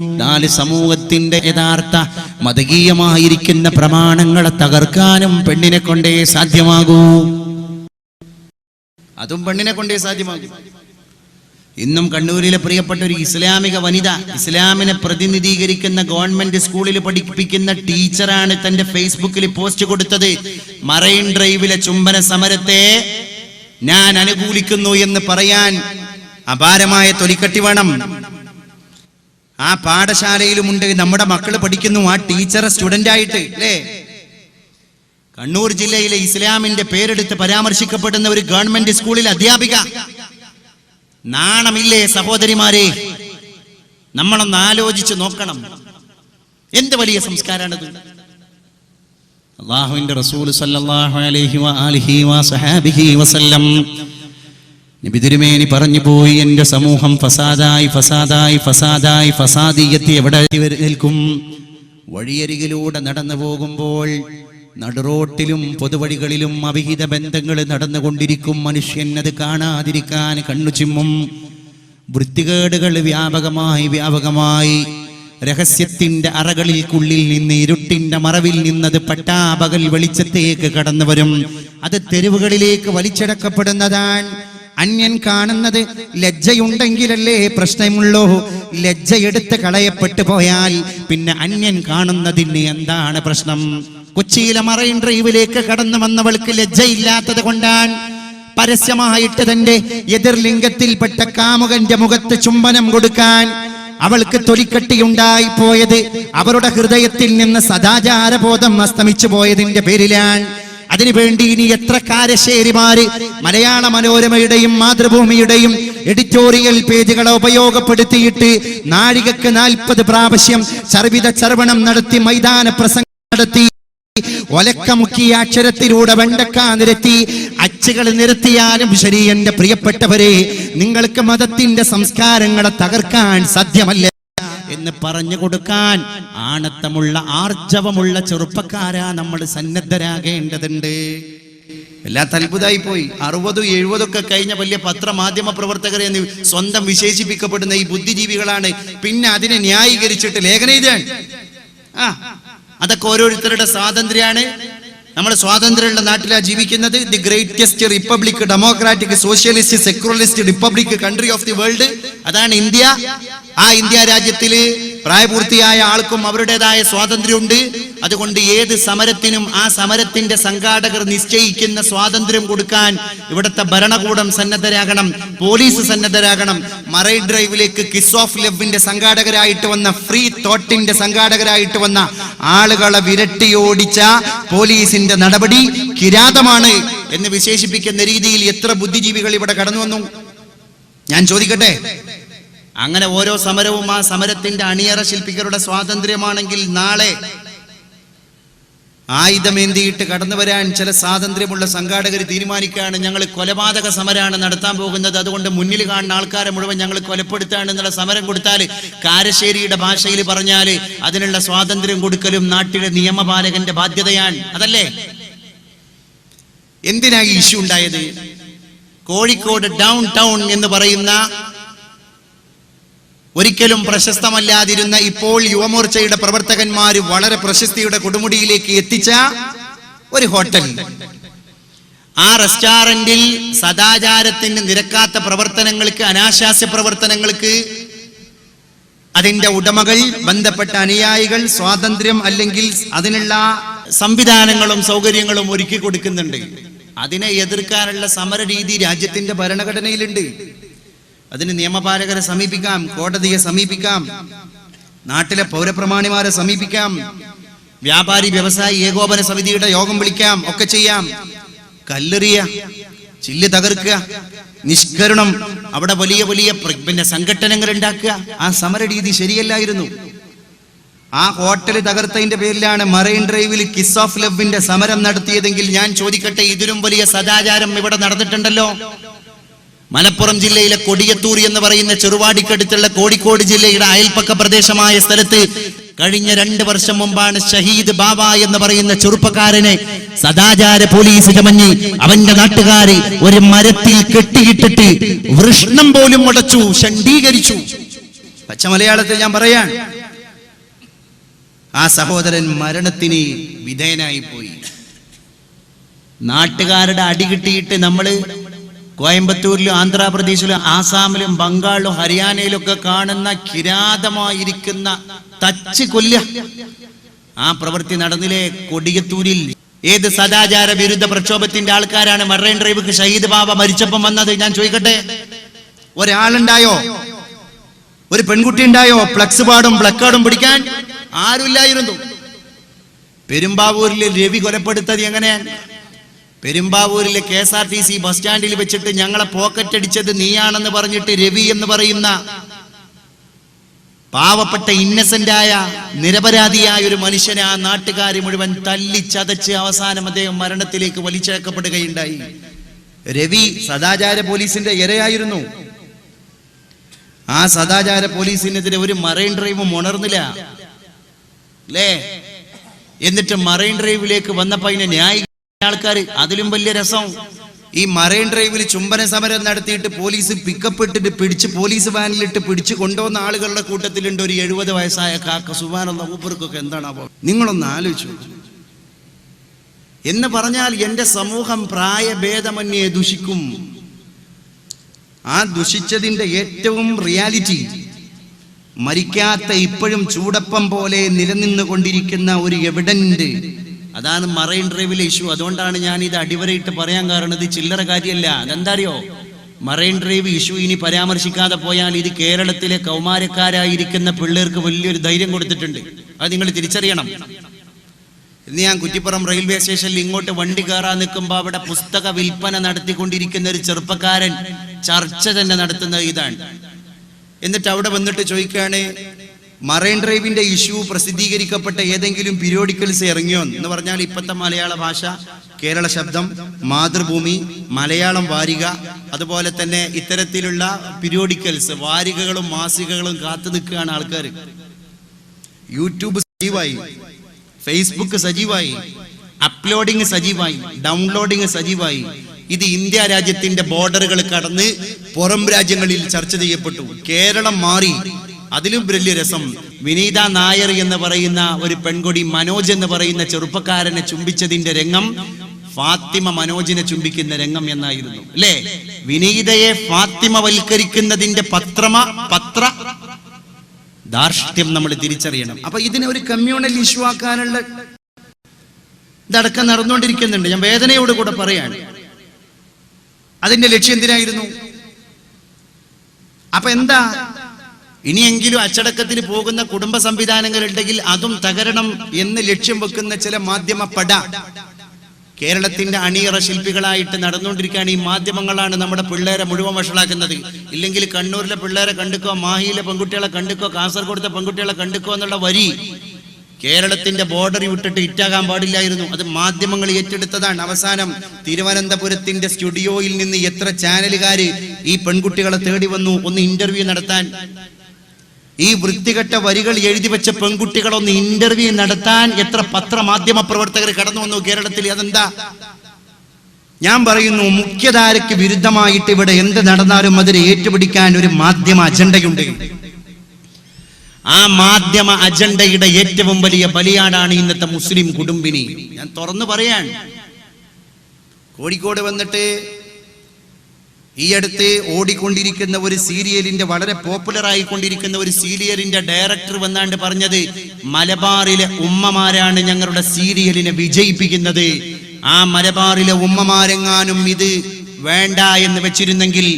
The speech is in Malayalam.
നാല് സമൂഹത്തിന്റെ യഥാർത്ഥ മതകീയമായിരിക്കുന്ന പ്രമാണങ്ങളെ തകർക്കാനും പെണ്ണിനെ കൊണ്ടേ സാധ്യമാകൂ. അതും പെണ്ണിനെ കൊണ്ടേ സാധ്യമാകൂ. ഇന്നും കണ്ണൂരിലെ പ്രിയപ്പെട്ട ഒരു ഇസ്ലാമിക വനിത, ഇസ്ലാമിനെ പ്രതിനിധീകരിക്കുന്ന ഗവൺമെന്റ് സ്കൂളിൽ പഠിപ്പിക്കുന്ന ടീച്ചറാണ് തന്റെ ഫേസ്ബുക്കിൽ പോസ്റ്റ് കൊടുത്തത്. മറൈൻ ഡ്രൈവിലെ ചുംബന സമരത്തെ ഞാൻ അനുകൂലിക്കുന്നു എന്ന് പറയാൻ അപാരമായ തൊലിക്കട്ടി വേണം. ആ പാഠശാലയിലുമുണ്ട്, നമ്മുടെ മക്കള് പഠിക്കുന്നു, ആ ടീച്ചറെ സ്റ്റുഡന്റ് ആയിട്ട് അല്ലേ. കണ്ണൂർ ജില്ലയിലെ ഇസ്ലാമിന്റെ പേരെടുത്ത് പരാമർശിക്കപ്പെടുന്ന ഒരു ഗവൺമെന്റ് സ്കൂളിൽ അധ്യാപിക. നാണമില്ലേ സഹോദരിമാരെ? നമ്മളൊന്ന് ആലോചിച്ച് നോക്കണം, എന്ത് വലിയ സംസ്കാരാണത്. അല്ലാഹുവിന്റെ റസൂൽ സല്ലല്ലാഹു അലൈഹി വആലിഹി വസഹബിഹി വസല്ലം നബി തിരുമേനി പറഞ്ഞു പോയി, എന്റെ സമൂഹം ഫസാദായി ഫസാദായി ഫസാദായി ഫസാദിയത്തി എവിടെ നിൽക്കും? വഴിയരികിലൂടെ നടന്നു പോകുമ്പോൾ നടുറോട്ടിലും പൊതുവഴികളിലും അവിഹിത ബന്ധങ്ങൾ നടന്നുകൊണ്ടിരിക്കും. മനുഷ്യൻ അത് കാണാതിരിക്കാൻ കണ്ണു ചിമ്മും. വൃത്തികേടുകൾ വ്യാപകമായി രഹസ്യത്തിന്റെ അറകളിൽക്കുള്ളിൽ നിന്ന്, ഇരുട്ടിന്റെ മറവിൽ നിന്നത് പട്ടാപകൽ വെളിച്ചത്തേക്ക് കടന്നു വരും. അത് തെരുവുകളിലേക്ക് വലിച്ചടക്കപ്പെടുന്നതാണ്. അന്യൻ കാണുന്നത് ലജ്ജയുണ്ടെങ്കിലല്ലേ പ്രശ്നമുള്ളൂ. ലജ്ജയെടുത്ത് കളയപ്പെട്ടു പോയാൽ പിന്നെ അന്യൻ കാണുന്നതിന് എന്താണ് പ്രശ്നം? കൊച്ചിയിലെ മറൈൻ ഡ്രൈവിലേക്ക് കടന്നു വന്നവൾക്ക് ലജ്ജയില്ലാത്തത് കൊണ്ടാണ് പരസ്യമായിട്ട് തന്റെ എതിർലിംഗത്തിൽപ്പെട്ട കാമുകന്റെ മുഖത്ത് ചുംബനം കൊടുക്കാൻ അവൾക്ക് തൊലിക്കട്ടിയുണ്ടായി പോയത്. അവരുടെ ഹൃദയത്തിൽ നിന്ന് സദാചാരബോധം അസ്തമിച്ചു പോയതിന്റെ പേരിലാണ്. അതിനുവേണ്ടി ഇനി എത്ര കാരശ്ശേരിമാര് മലയാള മനോരമയുടെയും മാതൃഭൂമിയുടെയും എഡിറ്റോറിയൽ പേജുകളെ ഉപയോഗപ്പെടുത്തിയിട്ട് നാഴികക്ക് 40 പ്രാവശ്യം ചർവണം നടത്തി, മൈതാന പ്രസംഗം നടത്തി, ഒലക്കമുക്കിയ അക്ഷരത്തിലൂടെ വെണ്ടക്ക നിരത്തി, അച്ചുകൾ നിരത്തിയാലും ശരി, എന്റെ പ്രിയപ്പെട്ടവരെ, നിങ്ങൾക്ക് മതത്തിന്റെ സംസ്കാരങ്ങളെ തകർക്കാൻ സാധ്യമല്ല എന്ന് പറഞ്ഞു കൊടുക്കാൻ ആണത്തമുള്ള ആർജവമുള്ള ചെറുപ്പക്കാരാ നമ്മൾ സന്നദ്ധരാകേണ്ടതുണ്ട്. വല്ലാത്ത അത്ഭുതമായി പോയി. 60-70 ഒക്കെ കഴിഞ്ഞ വലിയ പത്രമാധ്യമ പ്രവർത്തകരെ എന്ന് സ്വന്തം വിശേഷിപ്പിക്കപ്പെടുന്ന ഈ ബുദ്ധിജീവികളാണ് പിന്നെ അതിനെ ന്യായീകരിച്ചിട്ട് ലേഖനം എഴുതാൻ. അതൊക്കെ ഓരോരുത്തരുടെ സ്വാതന്ത്ര്യമാണ്. നമ്മൾ സ്വാതന്ത്ര്യമുള്ള നാട്ടിലാണ് ജീവിക്കുന്നത്. The greatest republic, democratic, socialist, secularist republic country of the world, അതാണ് ഇന്ത്യ. ആ ഇന്ത്യ രാജ്യത്തില് പ്രായപൂർത്തിയായ ആൾക്കും അവരുടേതായ സ്വാതന്ത്ര്യമുണ്ട്. അതുകൊണ്ട് ഏത് സമരത്തിനും ആ സമരത്തിന്റെ സംഘാടകർ നിശ്ചയിക്കുന്ന സ്വാതന്ത്ര്യം കൊടുക്കാൻ ഇവിടുത്തെ ഭരണകൂടം സന്നദ്ധരാകണം, പോലീസ് സന്നദ്ധരാകണം. മറൈൻ ഡ്രൈവിലേക്ക് കിസ് ഓഫ് ലവിന്റെ സംഘാടകരായിട്ട് വന്ന, ഫ്രീ തോട്ടിന്റെ സംഘാടകരായിട്ട് വന്ന ആളുകളെ വിരട്ടിയോടിച്ച പോലീസിന്റെ നടപടി കിരാതമാണ് എന്ന് വിശേഷിപ്പിക്കുന്ന രീതിയിൽ എത്ര ബുദ്ധിജീവികൾ ഇവിടെ കടന്നു വന്നു. ഞാൻ ചോദിക്കട്ടെ, അങ്ങനെ ഓരോ സമരവും ആ സമരത്തിന്റെ അണിയറ ശില്പികളുടെ സ്വാതന്ത്ര്യമാണെങ്കിൽ, നാളെ ആയുധമേന്തിയിട്ട് കടന്നു വരാൻ ചില സ്വാതന്ത്ര്യമുള്ള സംഘാടകർ തീരുമാനിക്കുകയാണ്, ഞങ്ങൾ കൊലപാതക സമരമാണ് നടത്താൻ പോകുന്നത്, അതുകൊണ്ട് മുന്നിൽ കാണുന്ന ആൾക്കാരെ മുഴുവൻ ഞങ്ങൾ കൊലപ്പെടുത്താണ് എന്നുള്ള സമരം കൊടുത്താൽ, കാരശ്ശേരിയുടെ ഭാഷയിൽ പറഞ്ഞാൽ അതിനുള്ള സ്വാതന്ത്ര്യം കൊടുക്കലും നാട്ടിലെ നിയമപാലകന്റെ ബാധ്യതയാണ്. അതല്ലേ? എന്തിനാ ഈ ഇഷ്യൂ ഉണ്ടായത്? കോഴിക്കോട് ഡൗൺ ടൗൺ എന്ന് പറയുന്ന ഒരിക്കലും പ്രശസ്തമല്ലാതിരുന്ന, ഇപ്പോൾ യുവമോർച്ചയുടെ പ്രവർത്തകന്മാര് വളരെ പ്രശസ്തിയുടെ കൊടുമുടിയിലേക്ക് എത്തിച്ച ഒരു ഹോട്ടൽ, ആ റെസ്റ്റോറന്റിൽ സദാചാരത്തിന് നിരക്കാത്ത പ്രവർത്തനങ്ങൾക്ക്, അനാശാസ്യ പ്രവർത്തനങ്ങൾക്ക് അതിന്റെ ഉടമകൾ, ബന്ധപ്പെട്ട അനുയായികൾ സ്വാതന്ത്ര്യം അല്ലെങ്കിൽ അതിനുള്ള സംവിധാനങ്ങളും സൗകര്യങ്ങളും ഒരുക്കി കൊടുക്കുന്നുണ്ട്. അതിനെ എതിർക്കാനുള്ള സമരരീതി രാജ്യത്തിന്റെ ഭരണഘടനയിലുണ്ട്. അതിന് നിയമപാലകരെ സമീപിക്കാം, കോടതിയെ സമീപിക്കാം, നാട്ടിലെ പൗരപ്രമാണിമാരെ സമീപിക്കാം, വ്യാപാരി വ്യവസായി ഏകോപന സമിതിയുടെ യോഗം വിളിക്കാം, ഒക്കെ ചെയ്യാം. കല്ലെറിയ, ചില്ല് തകർക്കുക, നിഷ്കരണം, അവിടെ വലിയ വലിയ സംഘടനകൾ ഉണ്ടാക്കുക, ആ സമരരീതി ശരിയല്ലായിരുന്നു. ആ ഹോട്ടൽ തകർത്തതിന്റെ പേരിലാണ് മറൈൻ ഡ്രൈവിൽ കിസ് ഓഫ് ലവിന്റെ സമരം നടത്തിയതെങ്കിൽ ഞാൻ ചോദിക്കട്ടെ, ഇതിലും വലിയ സദാചാരം ഇവിടെ നടന്നിട്ടുണ്ടല്ലോ. മലപ്പുറം ജില്ലയിലെ കൊടിയത്തൂർ എന്ന് പറയുന്ന ചെറുവാടിക്കടുത്തുള്ള കോഴിക്കോട് ജില്ലയുടെ അയൽപ്പക്ക പ്രദേശമായ സ്ഥലത്ത് കഴിഞ്ഞ 2 വർഷം മുമ്പാണ് ഷഹീദ് ബാബ എന്ന് പറയുന്ന ചെറുപ്പക്കാരനെ സദാചാര പോലീസ് ചമഞ്ഞ് അവന്റെ നാട്ടുകാരെ ഒരു മരത്തിൽ കെട്ടിയിട്ടിട്ട് വൃഷ്ണം പോലും മുടച്ചു, ഷണ്ഡീകരിച്ചു. പച്ച മലയാളത്തിൽ ഞാൻ പറയാൻ, ആ സഹോദരൻ മരണത്തിന് വിധേയനായി പോയി. നാട്ടുകാരുടെ അടി കിട്ടിയിട്ട് നമ്മള് കോയമ്പത്തൂരിലും ആന്ധ്രാപ്രദേശിലും ആസാമിലും ബംഗാളിലും ഹരിയാനയിലും ഒക്കെ കാണുന്ന കിരാതമായിരിക്കുന്ന തച്ച് കൊല്ല ആ പ്രവൃത്തി നടന്നില്ലേ കൊടിയത്തൂരിൽ? ഏത് സദാചാര വിരുദ്ധ പ്രക്ഷോഭത്തിന്റെ ആൾക്കാരാണ് മറൈൻ ഡ്രൈവ് ഷഹീദ് ബാബ മരിച്ചപ്പം വന്നത്? ഞാൻ ചോദിക്കട്ടെ, ഒരാളുണ്ടായോ? ഒരു പെൺകുട്ടി ഉണ്ടായോ ഫ്ലക്സ് പാടും പ്ലക്കാർഡും പിടിക്കാൻ? ആരുമില്ലായിരുന്നു. പെരുമ്പാവൂരിൽ രവി കൊലപ്പെടുത്തത് എങ്ങനെയാണ്? പെരുമ്പാവൂരിലെ KSRTC ബസ് സ്റ്റാൻഡിൽ വെച്ചിട്ട് ഞങ്ങളെ പോക്കറ്റ് അടിച്ചത് നീയാണെന്ന് പറഞ്ഞിട്ട് രവി എന്ന് പറയുന്ന പാവപ്പെട്ട ഇന്നസെന്റായ നിരപരാധിയായ ഒരു മനുഷ്യനെ ആ നാട്ടുകാർ മുഴുവൻ തല്ലി ചതച്ച് അവസാനം അദ്ദേഹം മരണത്തിലേക്ക് വലിച്ചേക്കപ്പെടുകയുണ്ടായി. രവി സദാചാര പോലീസിന്റെ ഇരയായിരുന്നു. ആ സദാചാര പോലീസിനെതിരെ ഒരു മറൈൻ ഡ്രൈവും ഉണർന്നില്ല അല്ലേ? എന്നിട്ട് മറൈൻ ഡ്രൈവിലേക്ക് വന്നപ്പോ അതിനെ ന്യായ ആൾക്കാർ, അതിലും വലിയ രസം, ഈ മറൈൻ ഡ്രൈവിൽ ചുംബന സമരം നടത്തിയിട്ട് പോലീസ് പിക്കപ്പ് ഇട്ടിട്ട് പിടിച്ച് പോലീസ് വാനിലിട്ട് പിടിച്ച് കൊണ്ടുവന്ന ആളുകളുടെ കൂട്ടത്തിലുണ്ട് ഒരു 70 വയസ്സായ കാക്ക. സുബ്ഹാനല്ലാഹ്, മൂപ്പർക്കൊക്കെ എന്താണാവോ? നിങ്ങളൊന്ന് ആലോചിച്ചു എന്ന് പറഞ്ഞാൽ എന്റെ സമൂഹം പ്രായഭേദമന്യേ ദുഷിക്കും. ആ ദുഷിച്ചതിന്റെ ഏറ്റവും റിയാലിറ്റി മരിക്കാത്ത ഇപ്പോഴും ചൂടപ്പം പോലെ നിലനിന്നുകൊണ്ടിരിക്കുന്ന ഒരു എവിഡന്റ്, അതാണ് മറൈൻ ഡ്രൈവിലെ ഇഷ്യൂ. അതുകൊണ്ടാണ് ഞാൻ ഇത് അടിവരയിട്ട് പറയാൻ കാരണം, ഇത് ചില്ലറ കാര്യമല്ല. അതെന്താ അറിയോ? മറൈൻ ഡ്രൈവ് ഇഷ്യൂ ഇനി പരാമർശിക്കാതെ പോയാൽ ഇത് കേരളത്തിലെ കൗമാരക്കാരായിരിക്കുന്ന പിള്ളേർക്ക് വലിയൊരു ധൈര്യം കൊടുത്തിട്ടുണ്ട്. അത് നിങ്ങൾ തിരിച്ചറിയണം. ഇന്ന് ഞാൻ കുറ്റിപ്പുറം റെയിൽവേ സ്റ്റേഷനിൽ ഇങ്ങോട്ട് വണ്ടി കയറാൻ നിൽക്കുമ്പോൾ അവിടെ പുസ്തക വിൽപ്പന നടത്തിക്കൊണ്ടിരിക്കുന്ന ഒരു ചെറുപ്പക്കാരൻ ചർച്ച തന്നെ നടത്തുന്നത് ഇതാണ്. എന്നിട്ട് അവിടെ വന്നിട്ട് ചോദിക്കുകയാണ്, മറൈൻ ഡ്രൈവിന്റെ ഇഷ്യൂ പ്രസിദ്ധീകരിക്കപ്പെട്ട ഏതെങ്കിലും പീരിയോഡിക്കൽസ് ഇറങ്ങിയോ എന്ന് പറഞ്ഞാൽ ഇപ്പോഴത്തെ മലയാള ഭാഷ, കേരള ശബ്ദം, മാതൃഭൂമി, മലയാളം വാരിക, അതുപോലെ തന്നെ ഇത്തരത്തിലുള്ള പീരിയോഡിക്കൽസ് വാരികകളും മാസികകളും കാത്തു നിൽക്കുകയാണ് ആൾക്കാർ. യൂട്യൂബ് സജീവായി, ഫേസ്ബുക്ക് സജീവായി, അപ്ലോഡിങ് സജീവായി, ഡൗൺലോഡിങ് സജീവായി. ഇത് ഇന്ത്യ രാജ്യത്തിന്റെ ബോർഡറുകൾ കടന്ന് പുറം രാജ്യങ്ങളിൽ ചർച്ച ചെയ്യപ്പെട്ടു. കേരളം മാറി. അതിലും വലിയ രസം, വിനീത നായർ എന്ന് പറയുന്ന ഒരു പെൺകൊടി മനോജ് എന്ന് പറയുന്ന ചെറുപ്പക്കാരനെ ചുംബിച്ചതിന്റെ രംഗം ഫാത്തിമ മനോജിനെ ചുംബിക്കുന്ന രംഗം എന്നായിരുന്നു അല്ലേ? വിനീതയെ ഫാത്തിമ വൽക്കരിക്കുന്നതിന്റെ പത്ര ധാർഷ്ട്യം നമ്മൾ തിരിച്ചറിയണം. അപ്പൊ ഇതിനെ ഒരു കമ്മ്യൂണൽ ഇഷ്യൂ ആക്കാനുള്ള ഇതടക്കം നടന്നുകൊണ്ടിരിക്കുന്നുണ്ട്. ഞാൻ വേദനയോട് കൂടെ പറയാണ്. അതിന്റെ ലക്ഷ്യം എന്തിനായിരുന്നു? അപ്പൊ എന്താ, ഇനിയെങ്കിലും അച്ചടക്കത്തിന് പോകുന്ന കുടുംബ സംവിധാനങ്ങൾ ഉണ്ടെങ്കിൽ അതും തകരണം എന്ന് ലക്ഷ്യം വെക്കുന്ന ചില മാധ്യമ പട കേരളത്തിന്റെ അണിയറ ശില്പികളായിട്ട് നടന്നുകൊണ്ടിരിക്കുകയാണ്. ഈ മാധ്യമങ്ങളാണ് നമ്മുടെ പിള്ളേരെ മുഴുവൻ വഷളാക്കുന്നത്. ഇല്ലെങ്കിൽ കണ്ണൂരിലെ പിള്ളേരെ കണ്ടുക്കോ, മാഹിയിലെ പെൺകുട്ടികളെ കണ്ടുക്കോ, കാസർഗോഡത്തെ പെൺകുട്ടികളെ കണ്ടുക്കോ എന്നുള്ള വരി കേരളത്തിന്റെ ബോർഡർ വിട്ടിട്ട് ഇറ്റാകാൻ പാടില്ലായിരുന്നു. അത് മാധ്യമങ്ങൾ ഏറ്റെടുത്തതാണ്. അവസാനം തിരുവനന്തപുരത്തിന്റെ സ്റ്റുഡിയോയിൽ നിന്ന് എത്ര ചാനലുകാര് ഈ പെൺകുട്ടികളെ തേടി വന്നു ഒന്ന് ഇന്റർവ്യൂ നടത്താൻ. ഈ വൃത്തികെട്ട വരികൾ എഴുതി വെച്ച പെൺകുട്ടികളൊന്ന് ഇന്റർവ്യൂ നടത്താൻ എത്ര പത്രമാധ്യമ പ്രവർത്തകർ കടന്നു വന്നു കേരളത്തിൽ. അതെന്താ? ഞാൻ പറയുന്നു, മുഖ്യധാരയ്ക്ക് വിരുദ്ധമായിട്ട് ഇവിടെ എന്ത് നടന്നാലും അതിനെ ഏറ്റുപിടിക്കാൻ ഒരു മാധ്യമ അജണ്ടയുണ്ട്. ആ മാധ്യമ അജണ്ടയുടെ ഏറ്റവും വലിയ ബലിയാടാണ് ഇന്നത്തെ മുസ്ലിം കുടുംബിനി. ഞാൻ തുറന്നു പറയാൻ, കോഴിക്കോട് വന്നിട്ട് ഈ അടുത്ത് ഓടിക്കൊണ്ടിരിക്കുന്ന ഒരു സീരിയലിന്റെ, വളരെ പോപ്പുലർ ആയിക്കൊണ്ടിരിക്കുന്ന ഒരു സീരിയലിന്റെ ഡയറക്ടർ വന്നാണ്ട് പറഞ്ഞത്, മലബാറിലെ ഉമ്മമാരാണ് ഞങ്ങളുടെ സീരിയലിനെ വിജയിപ്പിക്കുന്നത്. ആ മലബാറിലെ ഉമ്മമാരെങ്ങാനും ഇത് വേണ്ട എന്ന് വെച്ചിരുന്നെങ്കിൽ